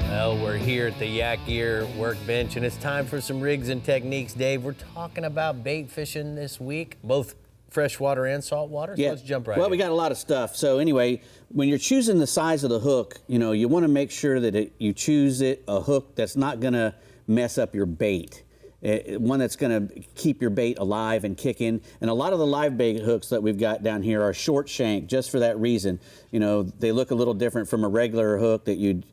Well, we're here at the Yak Gear workbench, and it's time for some rigs and techniques. Dave, we're talking about bait fishing this week, both freshwater and saltwater. So let's jump right in. We got a lot of stuff. So anyway, when you're choosing the size of the hook, you want to make sure that you choose a hook that's not going to mess up your bait. One that's going to keep your bait alive and kicking. And a lot of the live bait hooks that we've got down here are short shank, just for that reason. They look a little different from a regular hook that you'd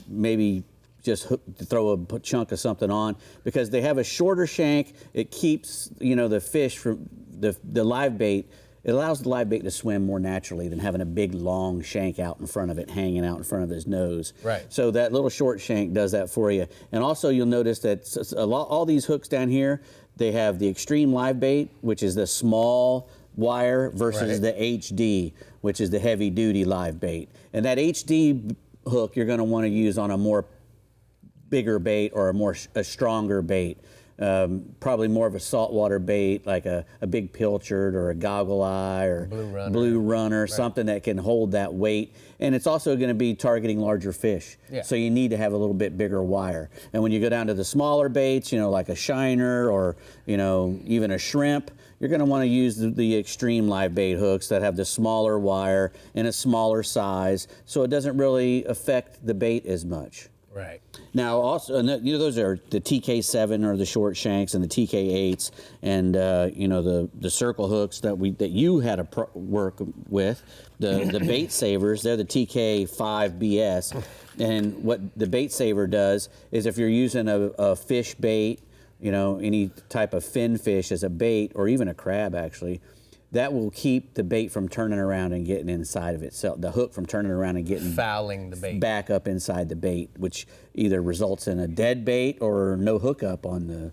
maybe just throw a chunk of something on, because they have a shorter shank. It keeps the fish from the live bait. It allows the live bait to swim more naturally than having a big long shank out in front of it, hanging out in front of his nose. Right. So that little short shank does that for you. And also you'll notice that all these hooks down here, they have the extreme live bait, which is the small wire, versus the HD, which is the heavy duty live bait. And that HD hook you're going to want to use on a more bigger bait or a stronger bait. Probably more of a saltwater bait, like a big pilchard or a goggle eye or blue runner, something that can hold that weight. And it's also going to be targeting larger fish. Yeah. So you need to have a little bit bigger wire. And when you go down to the smaller baits, like a shiner or, even a shrimp, you're going to want to use the extreme live bait hooks that have the smaller wire and a smaller size, so it doesn't really affect the bait as much. Right. Now, also, those are the TK7 or the short shanks, and the TK8s, and the circle hooks that you had to work with, the bait savers. They're the TK5BS, and what the bait saver does is, if you're using a fish bait, any type of fin fish as a bait, or even a crab actually, that will keep the bait from turning around and getting inside of itself. The hook from turning around and getting fouling the bait back up inside the bait, which either results in a dead bait or no hookup on the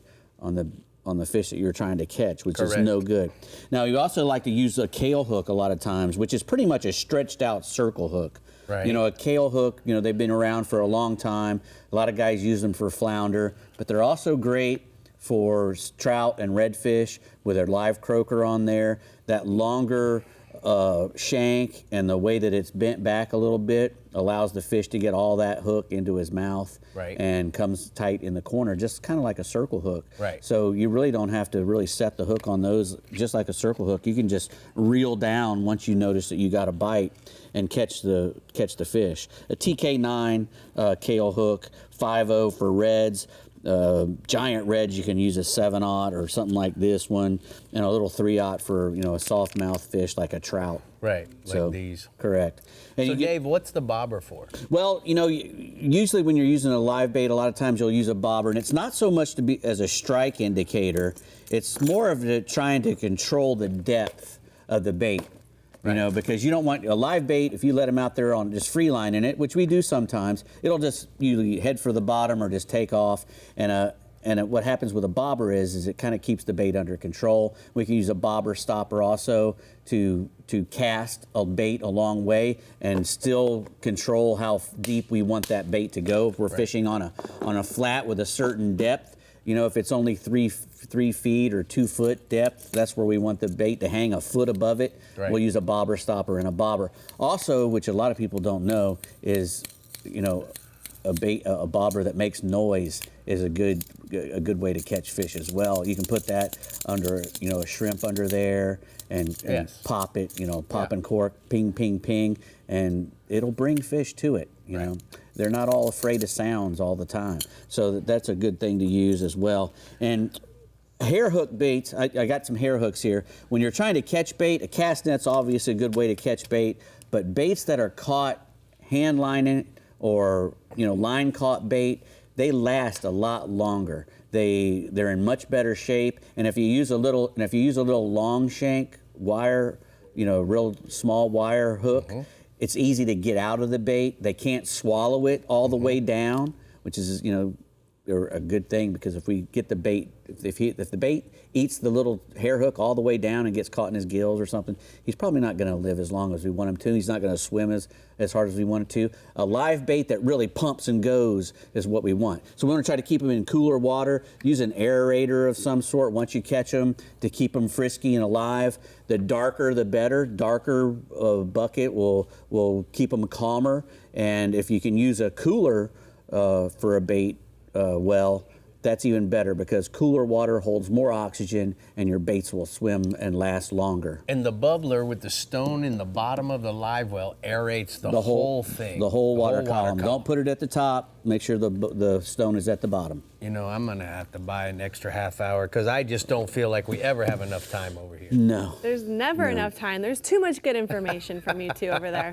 fish that you're trying to catch, which is no good. Now, you also like to use a kale hook a lot of times, which is pretty much a stretched out circle hook. Right. A kale hook, they've been around for a long time. A lot of guys use them for flounder, but they're also great for trout and redfish with their live croaker on there. That longer shank and the way that it's bent back a little bit allows the fish to get all that hook into his mouth and comes tight in the corner, just kind of like a circle hook. Right. So you really don't have to really set the hook on those, just like a circle hook. You can just reel down once you notice that you got a bite and catch the fish. A TK9 kale hook, 5.0 for reds. Giant reds, you can use a 7/0 or something like this one, and a little 3/0 for a soft mouth fish like a trout. Right, so, like these. Correct. And so Dave, what's the bobber for? Well, usually when you're using a live bait, a lot of times you'll use a bobber, and it's not so much to be as a strike indicator. It's more of trying to control the depth of the bait. Because you don't want a live bait, if you let them out there on just free lining it, which we do sometimes, it'll just usually head for the bottom or just take off. And what happens with a bobber is it kind of keeps the bait under control. We can use a bobber stopper also to cast a bait a long way and still control how deep we want that bait to go. If we're fishing on a flat with a certain depth, if it's only 3 feet or 2 foot depth, that's where we want the bait to hang a foot above it. Right. We'll use a bobber stopper and a bobber. Also, which a lot of people don't know, is a bobber that makes noise is a good way to catch fish as well. You can put that under a shrimp under there and pop it, pop and cork, ping, ping, ping, and it'll bring fish to it. They're not all afraid of sounds all the time, so that's a good thing to use as well. And hair hook baits, I got some hair hooks here. When you're trying to catch bait, a cast net's obviously a good way to catch bait, but baits that are caught hand lining or line caught bait, they last a lot longer. They're in much better shape, and if you use a little long shank wire, real small wire hook, it's easy to get out of the bait. They can't swallow it all the way down, which is a good thing, because if we get the bait, if the bait eats the little hair hook all the way down and gets caught in his gills or something, he's probably not going to live as long as we want him to. He's not going to swim as hard as we want it to. A live bait that really pumps and goes is what we want. So we want to try to keep them in cooler water. Use an aerator of some sort once you catch them to keep them frisky and alive. The darker the better. Darker bucket will keep them calmer. And if you can use a cooler for a bait well, that's even better because cooler water holds more oxygen and your baits will swim and last longer. And the bubbler with the stone in the bottom of the live well aerates the whole thing. The whole water column. Don't put it at the top. Make sure the stone is at the bottom. You know, I'm going to have to buy an extra half hour because I just don't feel like we ever have enough time over here. No. There's never enough time. There's too much good information from you two over there.